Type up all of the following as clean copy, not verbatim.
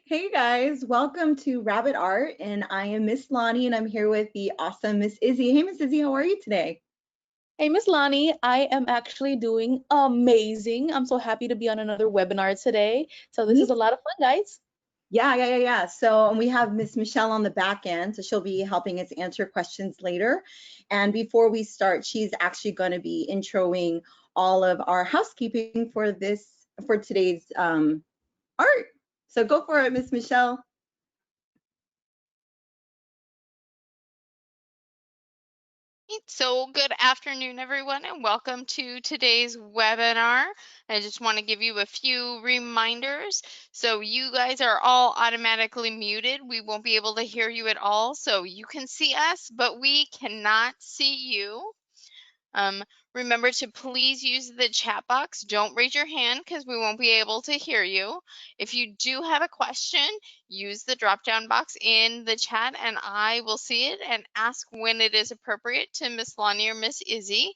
Hey guys, welcome to Rabbit Art, and I am Miss Loni, and I'm here with the awesome Miss Izzie. Hey, Miss Izzie, how are you today? Hey, Miss Loni, I am actually doing amazing. I'm so happy to be on another webinar today. So this is Me? a lot of fun, guys. Yeah. So, and we have Miss Michelle on the back end, so she'll be helping us answer questions later. And before we start, she's actually going to be introing all of our housekeeping for today's art. So go for it, Miss Michelle. So good afternoon, everyone, and welcome to today's webinar. I just want to give you a few reminders. So you guys are all automatically muted. We won't be able to hear you at all. So you can see us, but we cannot see you. Um, Remember to please use the chat box. Don't raise your hand because we won't be able to hear you. If you do have a question, use the drop down box in the chat and I will see it and ask when it is appropriate to Miss Lonnie or Miss Izzie.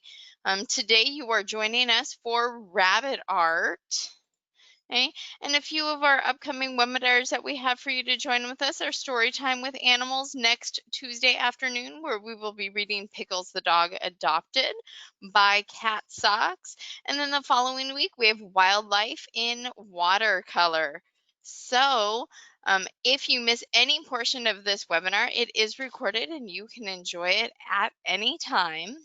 Today you are joining us for rabbit art. Okay. And a few of our upcoming webinars that we have for you to join with us are Story Time with Animals next Tuesday afternoon, where we will be reading Pickles the Dog Adopted by Cat Socks. And then the following week, we have Wildlife in Watercolor. So if you miss any portion of this webinar, it is recorded and you can enjoy it at any time.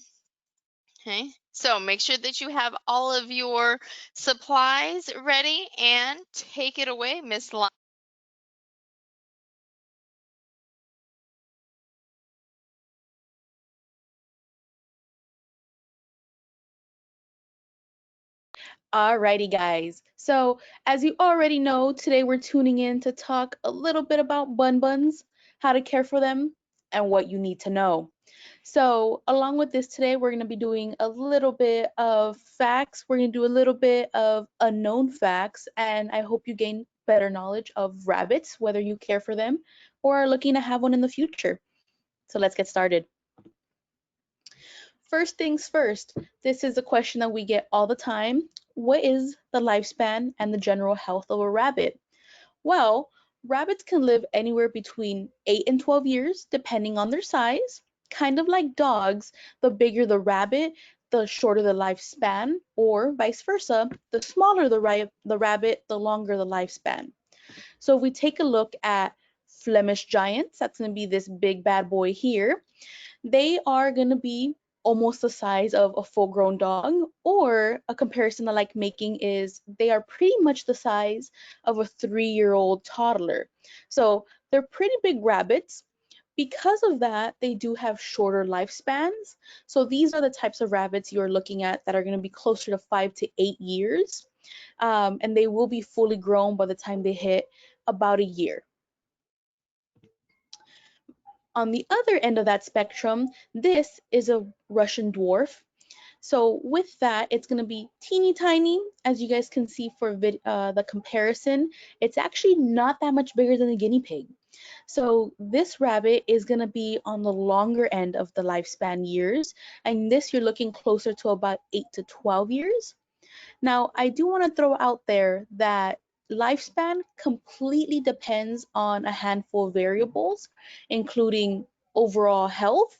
Okay, so make sure that you have all of your supplies ready and take it away, Miss Lon. Alrighty, guys. So as you already know, today we're tuning in to talk a little bit about bun buns, how to care for them, and what you need to know. So along with this today, we're going to be doing a little bit of facts. We're going to do a little bit of unknown facts, and I hope you gain better knowledge of rabbits, whether you care for them or are looking to have one in the future. So let's get started. First things first, this is a question that we get all the time. What is the lifespan and the general health of a rabbit? Well, rabbits can live anywhere between 8 and 12 years, depending on their size. Kind of like dogs, the bigger the rabbit, the shorter the lifespan, or vice versa, the smaller the rabbit, the longer the lifespan. So if we take a look at Flemish Giants, that's going to be this big bad boy here, they are going to be almost the size of a full grown dog, or a comparison I like making is they are pretty much the size of a 3-year-old toddler. So they're pretty big rabbits. Because of that, they do have shorter lifespans. So these are the types of rabbits you're looking at that are going to be closer to 5 to 8 years. And they will be fully grown by the time they hit about a year. On the other end of that spectrum, this is a Russian dwarf. So with that, it's going to be teeny tiny. As you guys can see for the comparison, it's actually not that much bigger than a guinea pig. So this rabbit is going to be on the longer end of the lifespan years, and this you're looking closer to about 8 to 12 years. Now, I do want to throw out there that lifespan completely depends on a handful of variables, including overall health.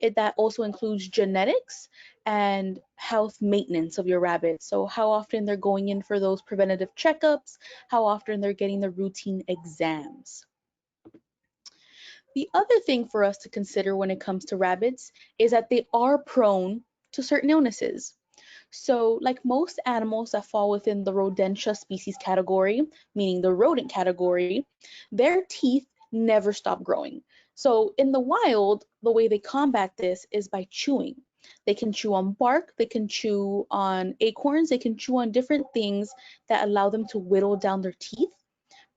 That also includes genetics and health maintenance of your rabbit. So, how often they're going in for those preventative checkups, how often they're getting the routine exams. The other thing for us to consider when it comes to rabbits is that they are prone to certain illnesses. So, like most animals that fall within the rodentia species category, meaning the rodent category, their teeth never stop growing. So, in the wild, the way they combat this is by chewing. They can chew on bark, they can chew on acorns, they can chew on different things that allow them to whittle down their teeth,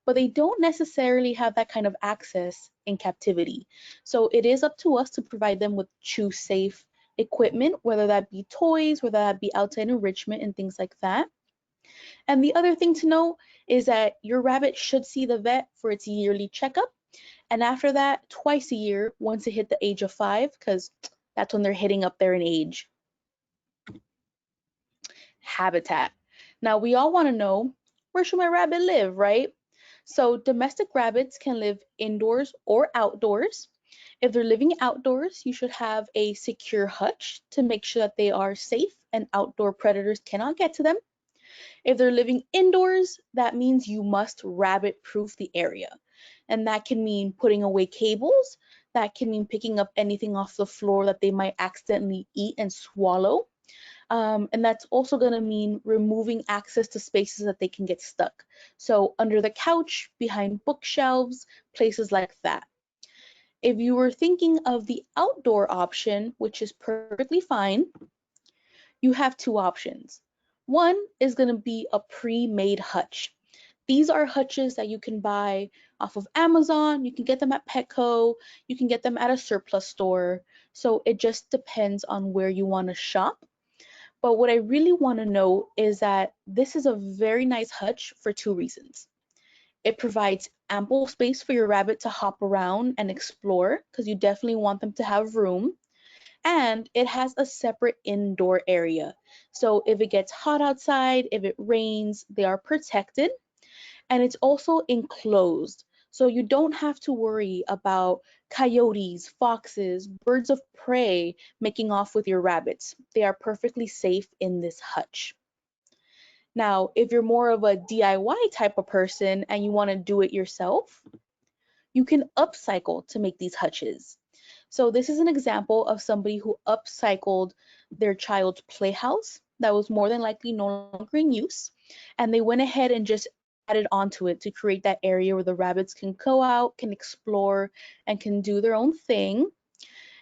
but they don't necessarily have that kind of access in captivity. So it is up to us to provide them with chew safe equipment, whether that be toys, whether that be outside enrichment and things like that. And the other thing to know is that your rabbit should see the vet for its yearly checkup. And after that, twice a year, once they hit the age of 5, because that's when they're hitting up there in age. Habitat. Now, we all want to know, where should my rabbit live, right? So domestic rabbits can live indoors or outdoors. If they're living outdoors, you should have a secure hutch to make sure that they are safe and outdoor predators cannot get to them. If they're living indoors, that means you must rabbit proof the area. And that can mean putting away cables. That can mean picking up anything off the floor that they might accidentally eat and swallow. And that's also going to mean removing access to spaces that they can get stuck. So under the couch, behind bookshelves, places like that. If you were thinking of the outdoor option, which is perfectly fine, you have two options. One is going to be a pre-made hutch. These are hutches that you can buy off of Amazon, you can get them at Petco, you can get them at a surplus store. So it just depends on where you want to shop. But what I really want to know is that this is a very nice hutch for two reasons. It provides ample space for your rabbit to hop around and explore because you definitely want them to have room. And it has a separate indoor area. So if it gets hot outside, if it rains, they are protected. And it's also enclosed. So you don't have to worry about coyotes, foxes, birds of prey making off with your rabbits. They are perfectly safe in this hutch. Now, if you're more of a DIY type of person and you want to do it yourself, you can upcycle to make these hutches. So this is an example of somebody who upcycled their child's playhouse that was more than likely no longer in use, and they went ahead and just added onto it to create that area where the rabbits can go out, can explore, and can do their own thing.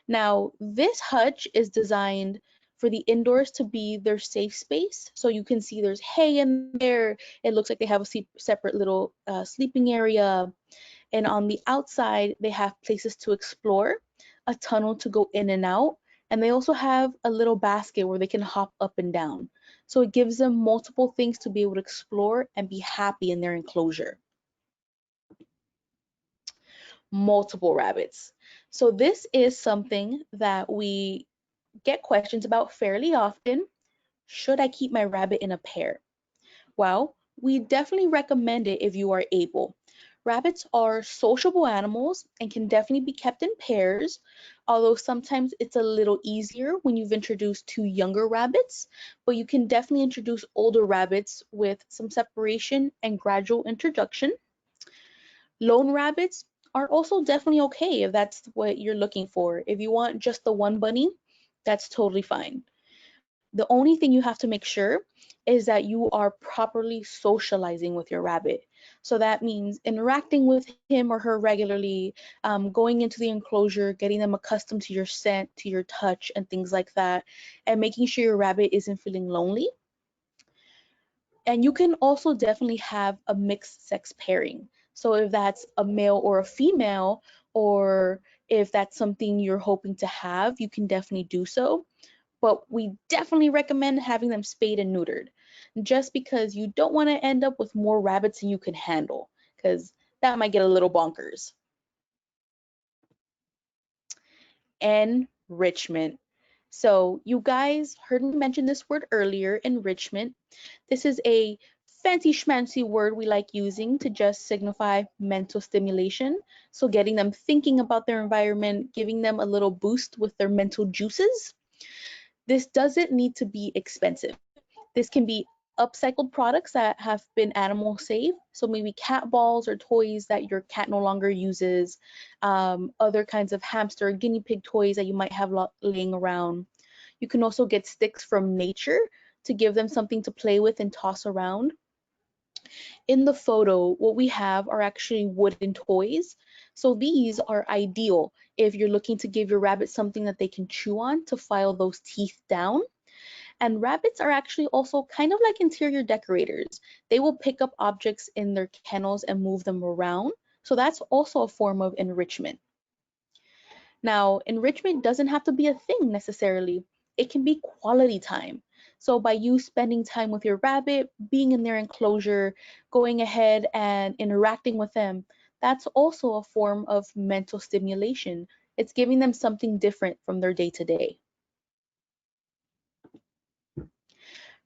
Now, this hutch is designed for the indoors to be their safe space. So you can see there's hay in there. It looks like they have a separate little sleeping area. And on the outside, they have places to explore, a tunnel to go in and out, and they also have a little basket where they can hop up and down. So it gives them multiple things to be able to explore and be happy in their enclosure. Multiple rabbits. So this is something that we get questions about fairly often. Should I keep my rabbit in a pair? Well, we definitely recommend it if you are able. Rabbits are sociable animals and can definitely be kept in pairs, although sometimes it's a little easier when you've introduced two younger rabbits, but you can definitely introduce older rabbits with some separation and gradual introduction. Lone rabbits are also definitely okay if that's what you're looking for. If you want just the one bunny, that's totally fine. The only thing you have to make sure is that you are properly socializing with your rabbit. So that means interacting with him or her regularly, going into the enclosure, getting them accustomed to your scent, to your touch, and things like that, and making sure your rabbit isn't feeling lonely. And you can also definitely have a mixed sex pairing. So if that's a male or a female, or if that's something you're hoping to have, you can definitely do so. But we definitely recommend having them spayed and neutered, just because you don't want to end up with more rabbits than you can handle, because that might get a little bonkers. Enrichment. So you guys heard me mention this word earlier, enrichment. This is a fancy schmancy word we like using to just signify mental stimulation. So getting them thinking about their environment, giving them a little boost with their mental juices. This doesn't need to be expensive. This can be upcycled products that have been animal safe. So maybe cat balls or toys that your cat no longer uses, other kinds of hamster or guinea pig toys that you might have laying around. You can also get sticks from nature to give them something to play with and toss around. In the photo, what we have are actually wooden toys. So these are ideal if you're looking to give your rabbit something that they can chew on to file those teeth down. And rabbits are actually also kind of like interior decorators. They will pick up objects in their kennels and move them around. So that's also a form of enrichment. Now, enrichment doesn't have to be a thing necessarily. It can be quality time. So by you spending time with your rabbit, being in their enclosure, going ahead and interacting with them, that's also a form of mental stimulation. It's giving them something different from their day-to-day.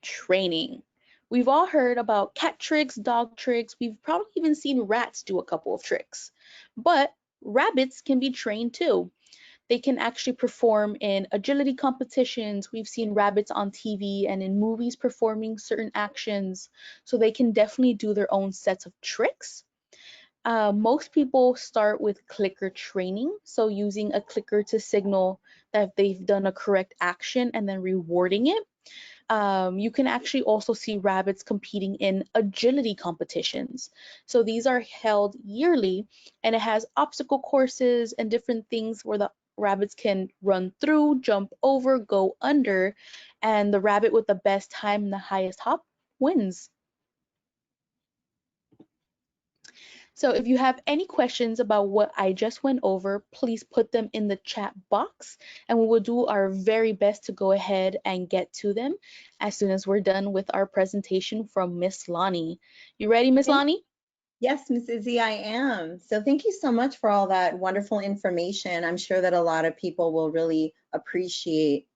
Training. We've all heard about cat tricks, dog tricks. We've probably even seen rats do a couple of tricks. But rabbits can be trained too. They can actually perform in agility competitions. We've seen rabbits on TV and in movies performing certain actions. So they can definitely do their own sets of tricks. Most people start with clicker training, so using a clicker to signal that they've done a correct action and then rewarding it. You can actually also see rabbits competing in agility competitions. So these are held yearly, and it has obstacle courses and different things where the rabbits can run through, jump over, go under, and the rabbit with the best time and the highest hop wins. So if you have any questions about what I just went over, please put them in the chat box and we will do our very best to go ahead and get to them as soon as we're done with our presentation from Miss Loni. You ready, Miss Loni? Yes, Miss Izzie, I am. So thank you so much for all that wonderful information. I'm sure that a lot of people will really appreciate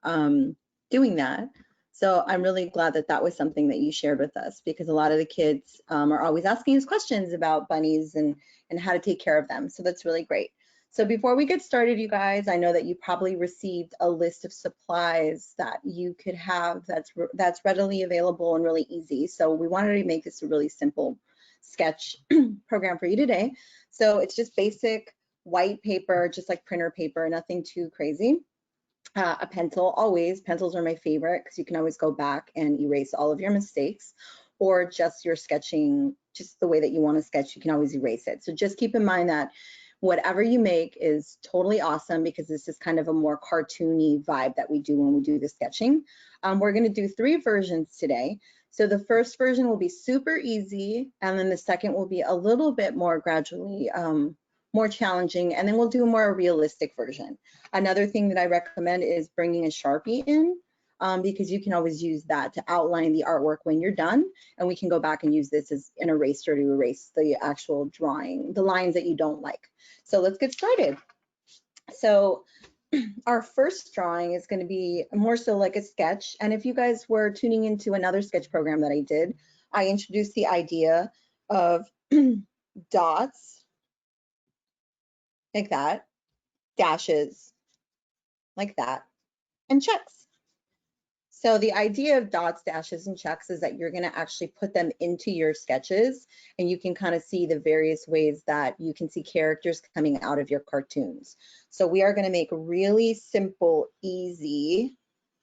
doing that. So I'm really glad that that was something that you shared with us, because a lot of the kids are always asking us questions about bunnies and how to take care of them. So that's really great. So before we get started, you guys, I know that you probably received a list of supplies that you could have that's readily available and really easy. So we wanted to make this a really simple sketch program for you today. So it's just basic white paper, just like printer paper, nothing too crazy. A pencil, always. Pencils are my favorite because you can always go back and erase all of your mistakes, or just your sketching, just the way that you want to sketch, you can always erase it. So just keep in mind that whatever you make is totally awesome, because this is kind of a more cartoony vibe that we do when we do the sketching. We're going to do 3 versions today. So the first version will be super easy, and then the second will be a little bit more gradually more challenging, and then we'll do a more realistic version. Another thing that I recommend is bringing a Sharpie in, because you can always use that to outline the artwork when you're done, and we can go back and use this as an eraser to erase the actual drawing, the lines that you don't like. So let's get started. So our first drawing is going to be more so like a sketch, and if you guys were tuning into another sketch program that I did, I introduced the idea of dots, like that, dashes, like that, and checks. So the idea of dots, dashes, and checks is that you're going to actually put them into your sketches, and you can kind of see the various ways that you can see characters coming out of your cartoons. So we are going to make really simple, easy,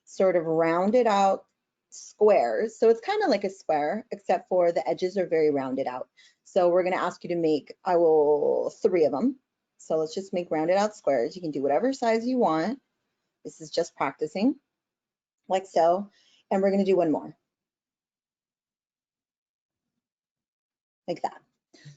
sort of rounded out squares. So it's kind of like a square, except for the edges are very rounded out. So we're going to ask you to make, 3 of them. So let's just make rounded out squares. You can do whatever size you want. This is just practicing, like so. And we're going to do one more, like that.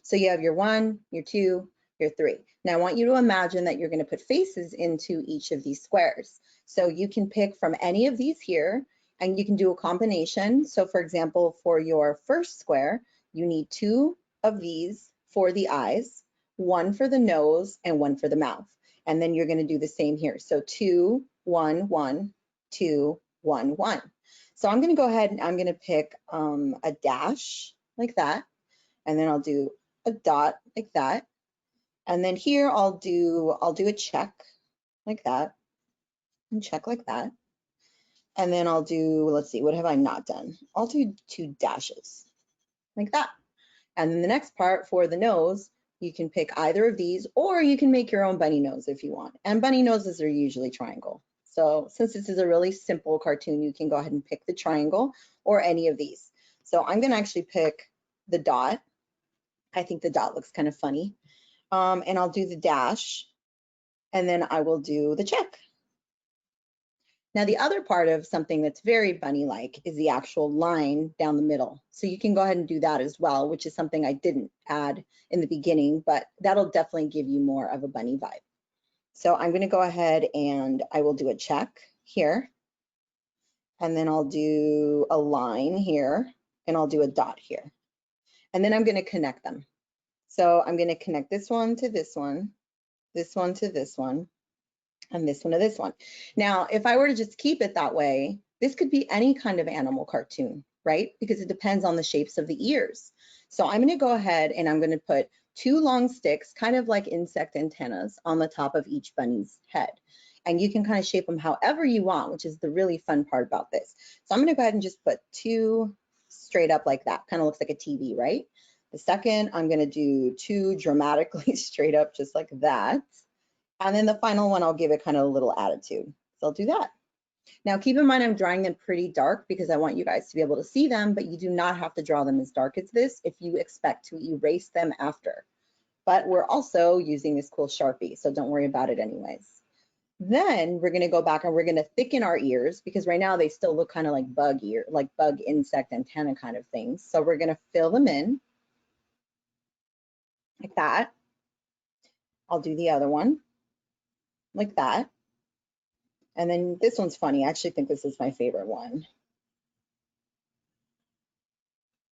So you have your 1, your 2, your 3. Now I want you to imagine that you're going to put faces into each of these squares. So you can pick from any of these here, and you can do a combination. So for example, for your first square, you need 2 of these for the eyes, 1 for the nose, and 1 for the mouth. And then you're going to do the same here. So 2, 1, 1, 2, 1, 1. So I'm going to go ahead and I'm going to pick a dash like that. And then I'll do a dot like that. And then here I'll do a check like that, and check like that. And then I'll do, let's see, what have I not done? I'll do 2 dashes like that. And then the next part for the nose, you can pick either of these, or you can make your own bunny nose if you want. And bunny noses are usually triangle. So since this is a really simple cartoon, you can go ahead and pick the triangle or any of these. So I'm going to actually pick the dot. I think the dot looks kind of funny. And I'll do the dash, and then I will do the check. Now the other part of something that's very bunny-like is the actual line down the middle. So you can go ahead and do that as well, which is something I didn't add in the beginning, but that'll definitely give you more of a bunny vibe. So I'm going to go ahead and I will do a check here, and then I'll do a line here, and I'll do a dot here. And then I'm going to connect them. So I'm going to connect this one to this one, this one to this one, and this one to this one. Now, if I were to just keep it that way, this could be any kind of animal cartoon, right? Because it depends on the shapes of the ears. So I'm going to go ahead and I'm going to put 2 long sticks, kind of like insect antennas, on the top of each bunny's head. And you can kind of shape them however you want, which is the really fun part about this. So I'm going to go ahead and just put 2 straight up like that. Kind of looks like a TV, right? The second, I'm going to do 2 dramatically straight up, just like that. And then the final one, I'll give it kind of a little attitude. So I'll do that. Now, keep in mind, I'm drawing them pretty dark because I want you guys to be able to see them, but you do not have to draw them as dark as this if you expect to erase them after. But we're also using this cool Sharpie, so don't worry about it anyways. Then we're going to go back and we're going to thicken our ears because right now they still look kind of like bug ear, like bug insect antenna kind of things. So we're going to fill them in like that. I'll do the other one like that. And then this one's funny. I actually think this is my favorite one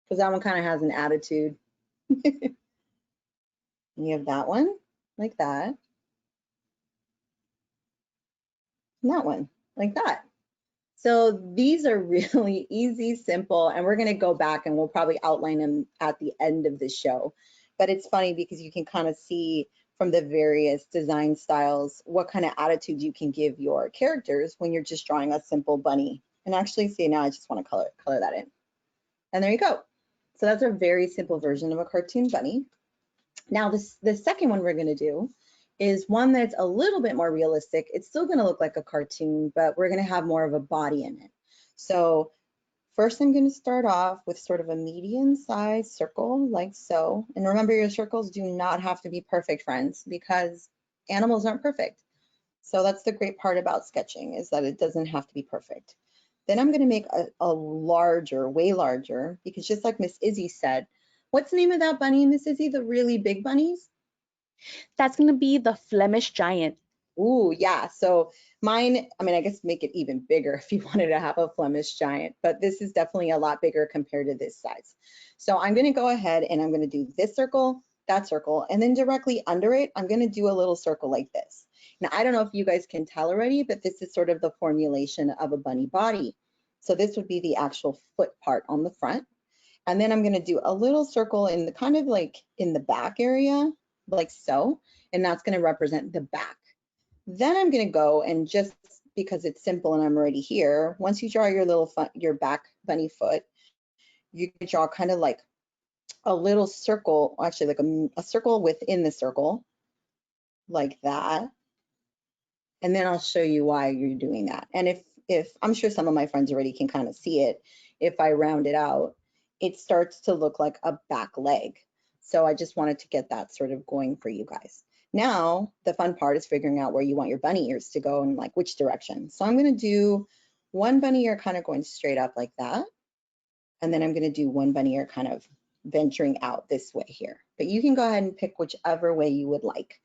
because that one kind of has an attitude. You have that one like that. And that one like that. So these are really easy, simple, and we're going to go back and we'll probably outline them at the end of the show. But it's funny because you can kind of see from the various design styles what kind of attitude you can give your characters when you're just drawing a simple bunny. And actually, see, now I just want to color that in. And there you go. So that's a very simple version of a cartoon bunny. Now, the second one we're going to do is one that's a little bit more realistic. It's still going to look like a cartoon, but we're going to have more of a body in it. So first, I'm going to start off with sort of a medium-sized circle like so. And remember, your circles do not have to be perfect, friends, because animals aren't perfect. So that's the great part about sketching, is that it doesn't have to be perfect. Then I'm going to make a larger, way larger, because just like Miss Izzie said, what's the name of that bunny, Miss Izzie, the really big bunnies? That's going to be the Flemish Giant. Ooh, yeah. So mine, I mean, I guess make it even bigger if you wanted to have a Flemish Giant, but this is definitely a lot bigger compared to this size. So I'm going to go ahead and I'm going to do this circle, that circle, and then directly under it, I'm going to do a little circle like this. Now, I don't know if you guys can tell already, but this is sort of the formulation of a bunny body. So this would be the actual foot part on the front. And then I'm going to do a little circle in the kind of like in the back area, like so, and that's going to represent the back. Then I'm going to go and just because it's simple and I'm already here, once you draw your back bunny foot, you can draw kind of like a little circle, actually like a circle within the circle, like that. And then I'll show you why you're doing that. And if I'm sure some of my friends already can kind of see it, if I round it out, it starts to look like a back leg. So I just wanted to get that sort of going for you guys. Now, the fun part is figuring out where you want your bunny ears to go and like which direction. So I'm going to do one bunny ear kind of going straight up like that. And then I'm going to do one bunny ear kind of venturing out this way here. But you can go ahead and pick whichever way you would like.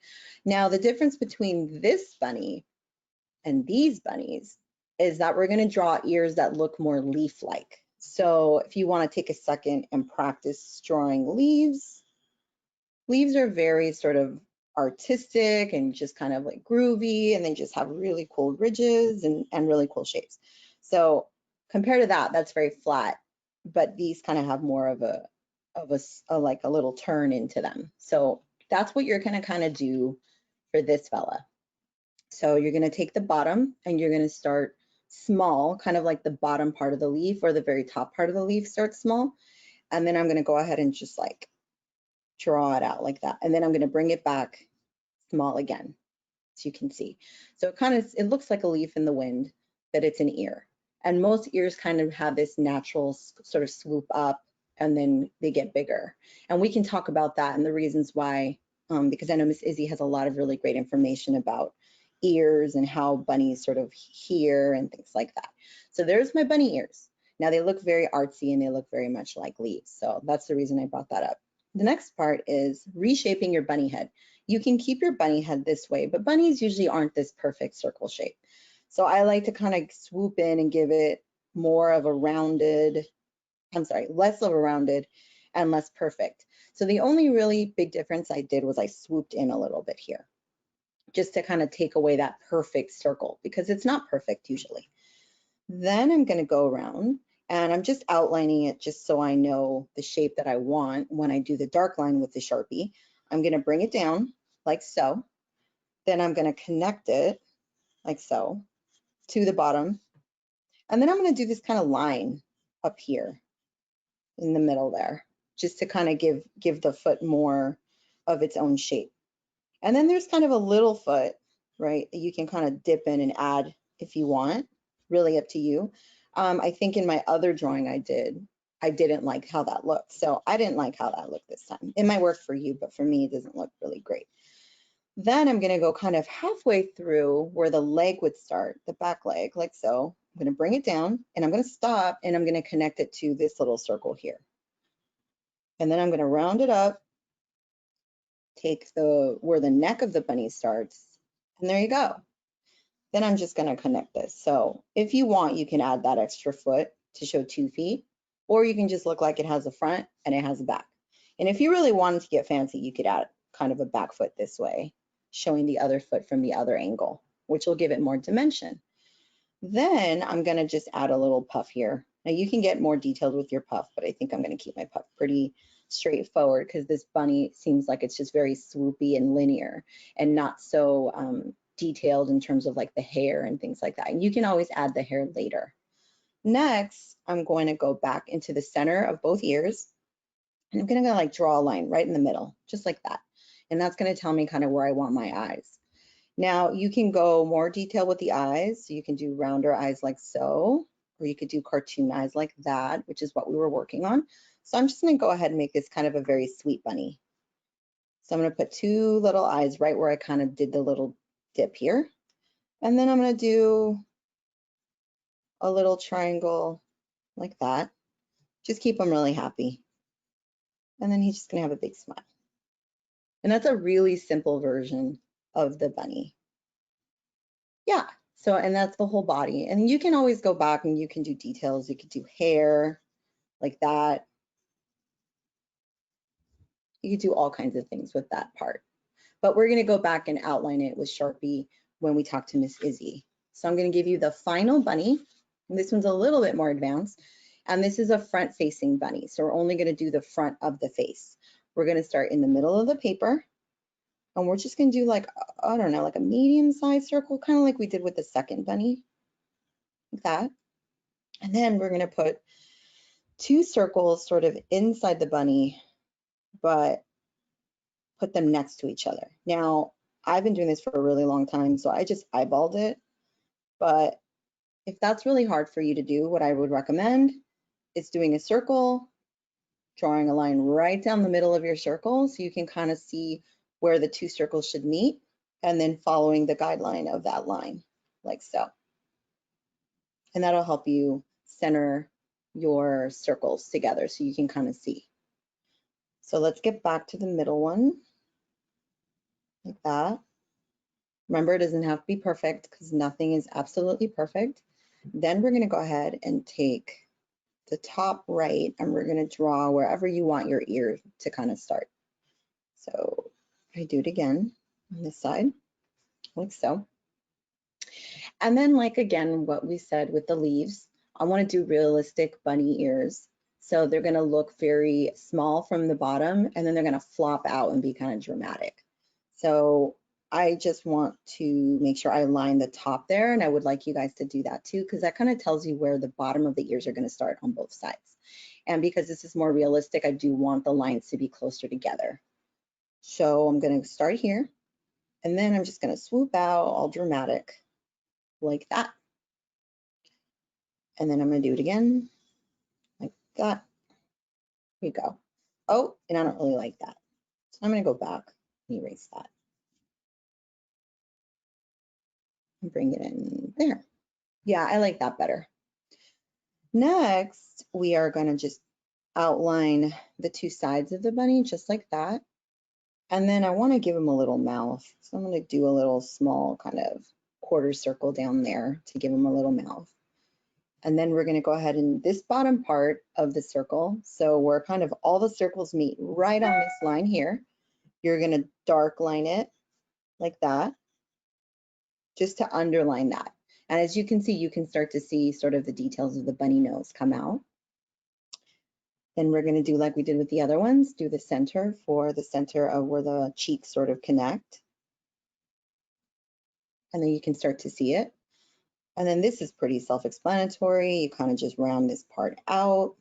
Now, the difference between this bunny and these bunnies is that we're going to draw ears that look more leaf-like. So if you want to take a second and practice drawing leaves, leaves are very sort of artistic and just kind of like groovy, and they just have really cool ridges and really cool shapes. So compared to that, that's very flat, but these kind of have more of a like a little turn into them. So that's what you're going to kind of do for this fella. So you're going to take the bottom and you're going to start small, kind of like the bottom part of the leaf or the very top part of the leaf starts small. And then I'm going to go ahead and just like draw it out like that. And then I'm going to bring it back small again, as you can see. So it looks like a leaf in the wind, but it's an ear. And most ears kind of have this natural sort of swoop up and then they get bigger. And we can talk about that and the reasons why, because I know Miss Izzie has a lot of really great information about ears and how bunnies sort of hear and things like that. So there's my bunny ears. Now they look very artsy and they look very much like leaves. So that's the reason I brought that up. The next part is reshaping your bunny head. You can keep your bunny head this way, but bunnies usually aren't this perfect circle shape. So I like to kind of swoop in and give it more of a rounded, less of a rounded and less perfect. So the only really big difference I did was I swooped in a little bit here, just to kind of take away that perfect circle because it's not perfect usually. Then I'm going to go around And I'm just outlining it just so I know the shape that I want when I do the dark line with the Sharpie. I'm going to bring it down like so. Then I'm going to connect it like so to the bottom. And then I'm going to do this kind of line up here in the middle there, just to kind of give the foot more of its own shape. And then there's kind of a little foot, right, that you can kind of dip in and add if you want, really up to you. I think in my other drawing I didn't like how that looked. So I didn't like how that looked this time. It might work for you, but for me, it doesn't look really great. Then I'm gonna go kind of halfway through where the leg would start, the back leg, like so. I'm gonna bring it down and I'm gonna stop and I'm gonna connect it to this little circle here. And then I'm gonna round it up, take where the neck of the bunny starts, and there you go. Then I'm just gonna connect this. So if you want, you can add that extra foot to show 2 feet, or you can just look like it has a front and it has a back. And if you really wanted to get fancy, you could add kind of a back foot this way, showing the other foot from the other angle, which will give it more dimension. Then I'm gonna just add a little puff here. Now you can get more detailed with your puff, but I think I'm gonna keep my puff pretty straightforward because this bunny seems like it's just very swoopy and linear and not so detailed in terms of like the hair and things like that. And you can always add the hair later. Next, I'm going to go back into the center of both ears. And I'm gonna go like draw a line right in the middle, just like that. And that's gonna tell me kind of where I want my eyes. Now you can go more detail with the eyes. So you can do rounder eyes like so, or you could do cartoon eyes like that, which is what we were working on. So I'm just gonna go ahead and make this kind of a very sweet bunny. So I'm gonna put 2 little eyes right where I kind of did the little dip here. And then I'm gonna do a little triangle like that. Just keep him really happy. And then he's just gonna have a big smile. And that's a really simple version of the bunny. Yeah, so, and that's the whole body. And you can always go back and you can do details. You could do hair like that. You could do all kinds of things with that part. But we're gonna go back and outline it with Sharpie when we talk to Miss Izzie. So I'm gonna give you the final bunny. And this one's a little bit more advanced. And this is a front facing bunny. So we're only gonna do the front of the face. We're gonna start in the middle of the paper. And we're just gonna do like, I don't know, like a medium sized circle, kind of like we did with the second bunny, like that. And then we're gonna put 2 circles sort of inside the bunny, but put them next to each other. Now, I've been doing this for a really long time, so I just eyeballed it. But if that's really hard for you to do, what I would recommend is doing a circle, drawing a line right down the middle of your circle so you can kind of see where the 2 circles should meet, and then following the guideline of that line, like so. And that'll help you center your circles together so you can kind of see. So let's get back to the middle one, like that. Remember, it doesn't have to be perfect because nothing is absolutely perfect. Then we're gonna go ahead and take the top right and we're gonna draw wherever you want your ear to kind of start. So I do it again on this side, like so. And then like again, what we said with the leaves, I wanna do realistic bunny ears. So they're gonna look very small from the bottom and then they're gonna flop out and be kind of dramatic. So I just want to make sure I line the top there, and I would like you guys to do that too, because that kind of tells you where the bottom of the ears are gonna start on both sides. And because this is more realistic, I do want the lines to be closer together. So I'm gonna start here, and then I'm just gonna swoop out all dramatic like that. And then I'm gonna do it again, like that. Here we go. Oh, and I don't really like that. So I'm gonna go back and erase that. And bring it in there. Yeah, I like that better. Next, we are gonna just outline the 2 sides of the bunny just like that. And then I wanna give him a little mouth. So I'm gonna do a little small kind of quarter circle down there to give him a little mouth. And then we're gonna go ahead and this bottom part of the circle, so where kind of all the circles meet right on this line here, you're gonna dark line it like that, just to underline that. And as you can see, you can start to see sort of the details of the bunny nose come out. Then we're going to do like we did with the other ones, do the center for the center of where the cheeks sort of connect. And then you can start to see it. And then this is pretty self-explanatory. You kind of just round this part out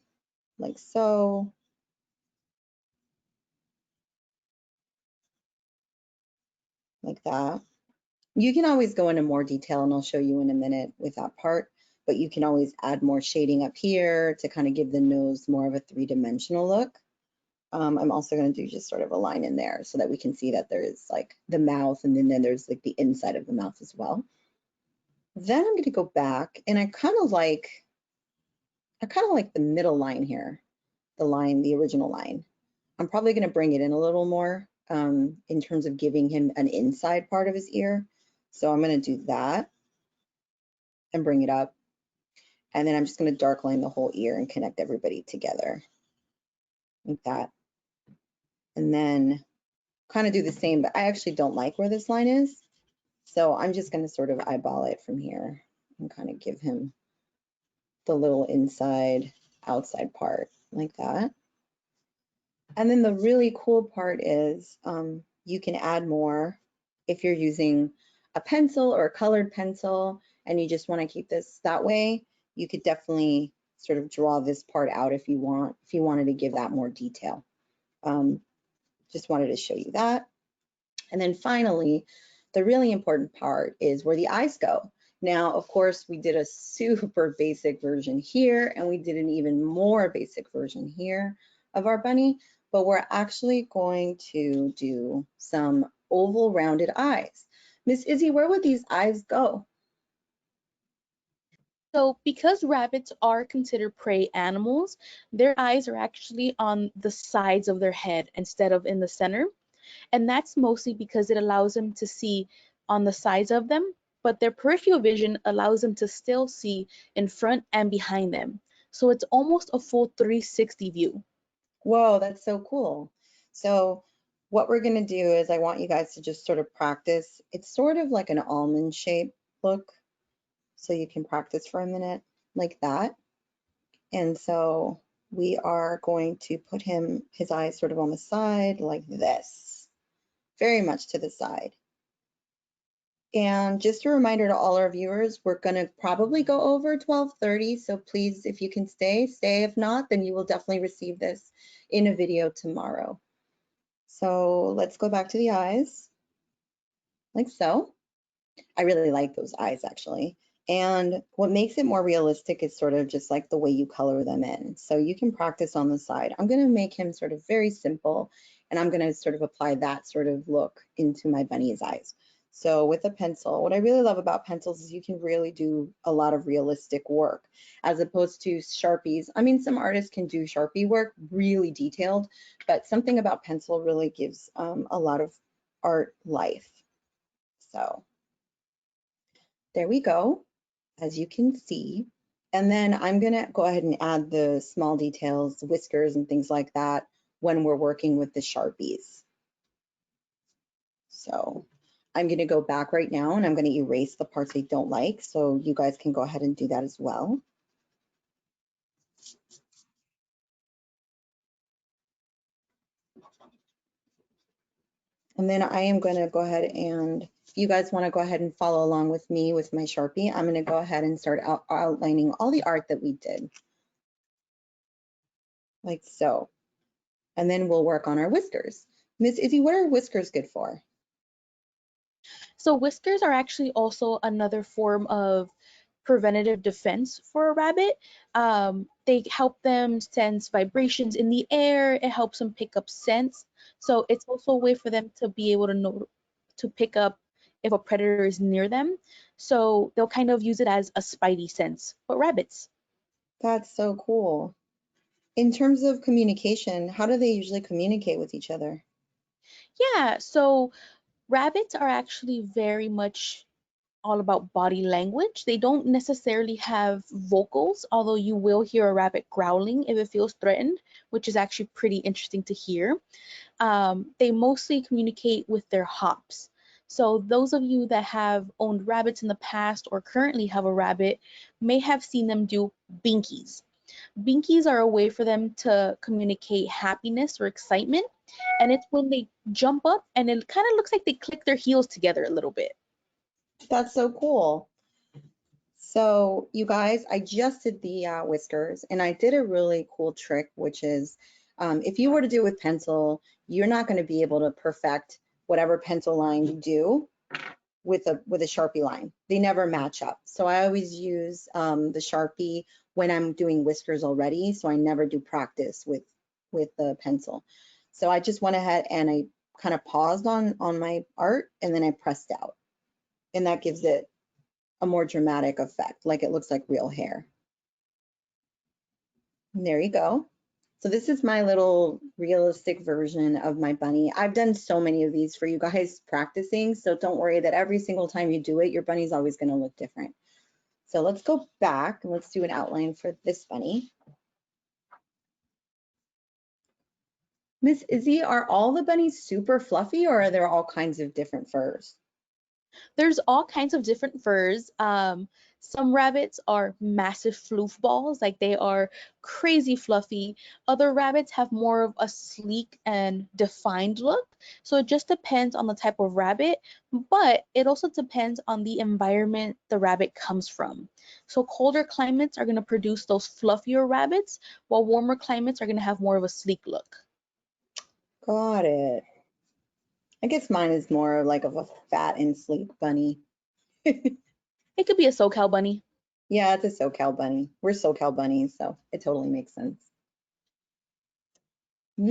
like so. Like that. You can always go into more detail, and I'll show you in a minute with that part, but you can always add more shading up here to kind of give the nose more of a three-dimensional look. I'm also going to do just sort of a line in there so that we can see that there is like the mouth, and then there's like the inside of the mouth as well. Then I'm going to go back, and I kind of like the middle line here, the original line. I'm probably going to bring it in a little more in terms of giving him an inside part of his ear. So I'm going to do that and bring it up. And then I'm just going to dark line the whole ear and connect everybody together like that. And then kind of do the same, but I actually don't like where this line is. So I'm just going to sort of eyeball it from here and kind of give him the little inside, outside part like that. And then the really cool part is you can add more if you're using a pencil or a colored pencil and you just want to keep this that way. You could definitely sort of draw this part out if you wanted to give that more detail. Just wanted to show you that. And then finally, the really important part is where the eyes go. Now, of course, we did a super basic version here, and we did an even more basic version here of our bunny, but we're actually going to do some oval rounded eyes. Miss Izzie, where would these eyes go? So because rabbits are considered prey animals, their eyes are actually on the sides of their head instead of in the center. And that's mostly because it allows them to see on the sides of them, but their peripheral vision allows them to still see in front and behind them. So it's almost a full 360 view. Whoa, that's so cool. So what we're going to do is I want you guys to just sort of practice. It's sort of like an almond shape look. So you can practice for a minute like that. And so we are going to put his eyes sort of on the side like this, very much to the side. And just a reminder to all our viewers, we're going to probably go over 12:30. So please, if you can stay. If not, then you will definitely receive this in a video tomorrow. So let's go back to the eyes like so. I really like those eyes actually. And what makes it more realistic is sort of just like the way you color them in. So you can practice on the side. I'm going to make him sort of very simple, and I'm going to sort of apply that sort of look into my bunny's eyes. So with a pencil, what I really love about pencils is you can really do a lot of realistic work as opposed to Sharpies. I mean, some artists can do Sharpie work really detailed, but something about pencil really gives a lot of art life. So there we go, as you can see. And then I'm gonna go ahead and add the small details, whiskers and things like that when we're working with the Sharpies. So I'm gonna go back right now and I'm gonna erase the parts I don't like, so you guys can go ahead and do that as well. And then I am gonna go ahead and, if you guys wanna go ahead and follow along with me with my Sharpie, I'm gonna go ahead and start outlining all the art that we did. Like so. And then we'll work on our whiskers. Miss Izzie, what are whiskers good for? So whiskers are actually also another form of preventative defense for a rabbit. They help them sense vibrations in the air. It helps them pick up scents. So it's also a way for them to be able to know to pick up if a predator is near them. So they'll kind of use it as a spidey sense for rabbits. That's so cool. In terms of communication, how do they usually communicate with each other? Yeah, so rabbits are actually very much all about body language. They don't necessarily have vocals, although you will hear a rabbit growling if it feels threatened, which is actually pretty interesting to hear. They mostly communicate with their hops. So those of you that have owned rabbits in the past or currently have a rabbit may have seen them do binkies. Binkies are a way for them to communicate happiness or excitement, and it's when they jump up and it kind of looks like they click their heels together a little bit. That's so cool. So you guys, I just did the whiskers, and I did a really cool trick, which is if you were to do it with pencil, you're not going to be able to perfect whatever pencil line you do with a Sharpie line. They never match up. So I always use the Sharpie when I'm doing whiskers already. So I never do practice with the pencil. So I just went ahead and I kind of paused on my art, and then I pressed out, and that gives it a more dramatic effect, like it looks like real hair. And there you go. So this is my little realistic version of my bunny. I've done so many of these for you guys practicing, so don't worry that every single time you do it, your bunny's always going to look different. So let's go back and let's do an outline for this bunny. Miss Izzie, are all the bunnies super fluffy, or are there all kinds of different furs? There's all kinds of different furs. Some rabbits are massive floof balls, like they are crazy fluffy. Other rabbits have more of a sleek and defined look. So it just depends on the type of rabbit, but it also depends on the environment the rabbit comes from. So colder climates are going to produce those fluffier rabbits, while warmer climates are going to have more of a sleek look. Got it. I guess mine is more like of a fat and sleek bunny. It could be a SoCal bunny. Yeah, it's a SoCal bunny. We're SoCal bunnies, so it totally makes sense. And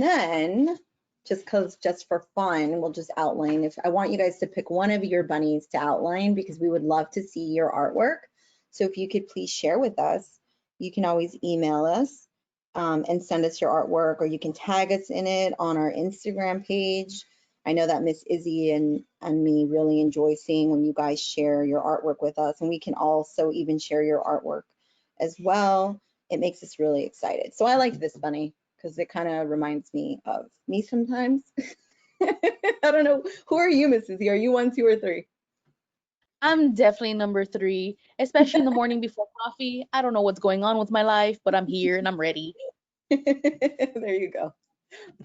then, just for fun, we'll just outline. If I want you guys to pick one of your bunnies to outline, because we would love to see your artwork. So if you could please share with us, you can always email us and send us your artwork, or you can tag us in it on our Instagram page. I know that Miss Izzie and me really enjoy seeing when you guys share your artwork with us, and we can also even share your artwork as well. It makes us really excited. So I like this bunny because it kind of reminds me of me sometimes. I don't know. Who are you, Miss Izzie? Are you 1, 2, or 3? I'm definitely number 3, especially in the morning before coffee. I don't know what's going on with my life, but I'm here and I'm ready. There you go.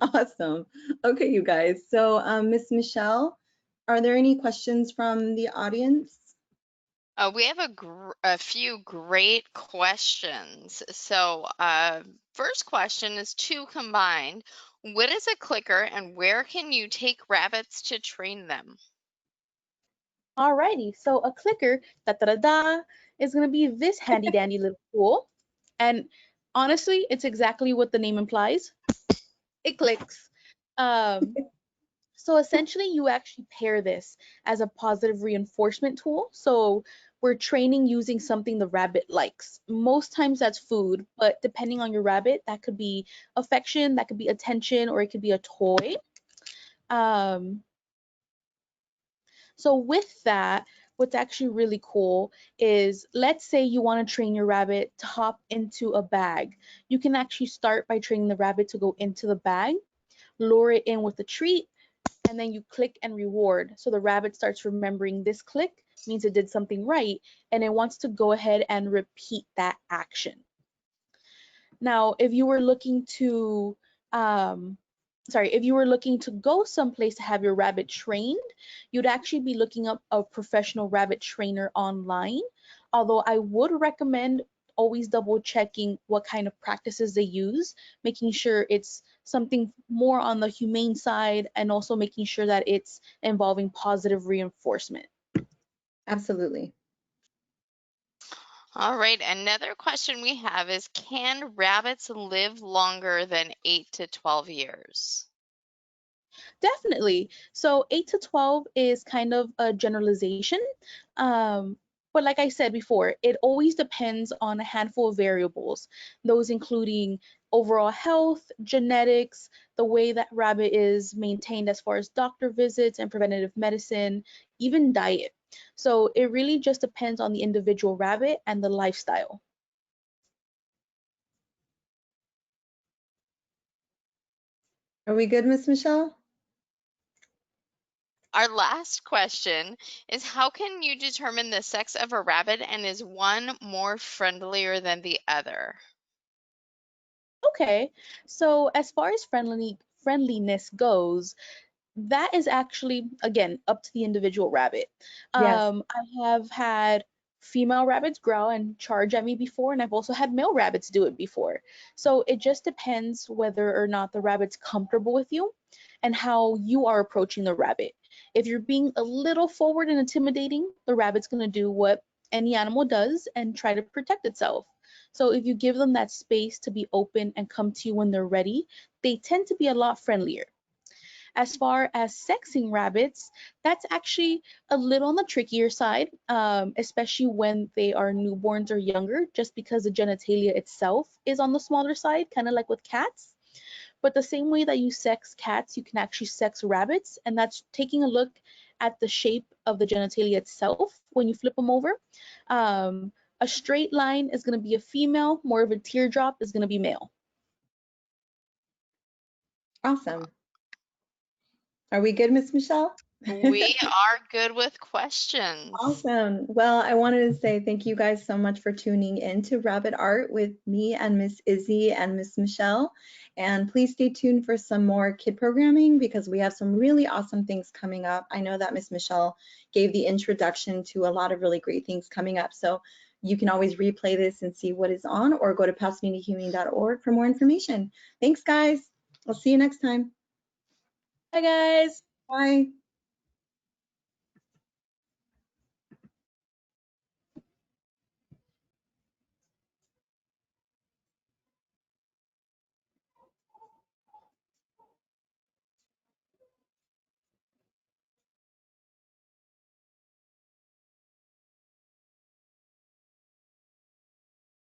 Awesome. Okay, you guys. So, Miss Michelle, are there any questions from the audience? We have a few great questions. So, first question is two combined. What is a clicker and where can you take rabbits to train them? Alrighty, so a clicker, da da da da, is gonna be this handy dandy little tool. And honestly, it's exactly what the name implies. It clicks. Um, So essentially, you actually pair this as a positive reinforcement tool. So we're training using something the rabbit likes. Most times that's food, but depending on your rabbit, that could be affection, that could be attention, or it could be a toy. Um, so with that, what's actually really cool is, let's say you want to train your rabbit to hop into a bag. You can actually start by training the rabbit to go into the bag, lure it in with a treat, and then you click and reward. So the rabbit starts remembering this click means it did something right, and it wants to go ahead and repeat that action. Now, if you were looking to, if you were looking to go someplace to have your rabbit trained, you'd actually be looking up a professional rabbit trainer online. Although I would recommend always double checking what kind of practices they use, making sure it's something more on the humane side, and also making sure that it's involving positive reinforcement. Absolutely. All right, another question we have is, can rabbits live longer than 8 to 12 years? Definitely. So 8 to 12 is kind of a generalization. Um, but like I said before, it always depends on a handful of variables, those including overall health, genetics, the way that rabbit is maintained as far as doctor visits and preventative medicine, even diet. So it really just depends on the individual rabbit and the lifestyle. Are we good, Miss Michelle? Our last question is, how can you determine the sex of a rabbit, and is one more friendlier than the other? Okay, so as far as friendliness goes, that is actually, again, up to the individual rabbit. Yes. I have had female rabbits growl and charge at me before, and I've also had male rabbits do it before. So it just depends whether or not the rabbit's comfortable with you and how you are approaching the rabbit. If you're being a little forward and intimidating, the rabbit's going to do what any animal does and try to protect itself. So if you give them that space to be open and come to you when they're ready, they tend to be a lot friendlier. As far as sexing rabbits, that's actually a little on the trickier side, especially when they are newborns or younger, just because the genitalia itself is on the smaller side, kind of like with cats. But the same way that you sex cats, you can actually sex rabbits, and that's taking a look at the shape of the genitalia itself when you flip them over. A straight line is going to be a female, more of a teardrop is going to be male. Awesome. Are we good, Miss Michelle? We are good with questions. Awesome. Well, I wanted to say thank you guys so much for tuning in to Rabbit Art with me and Miss Izzie and Miss Michelle. And please stay tuned for some more kid programming because we have some really awesome things coming up. I know that Miss Michelle gave the introduction to a lot of really great things coming up. So you can always replay this and see what is on, or go to pasadenahumane.org for more information. Thanks, guys. I'll see you next time. Bye, guys. Bye.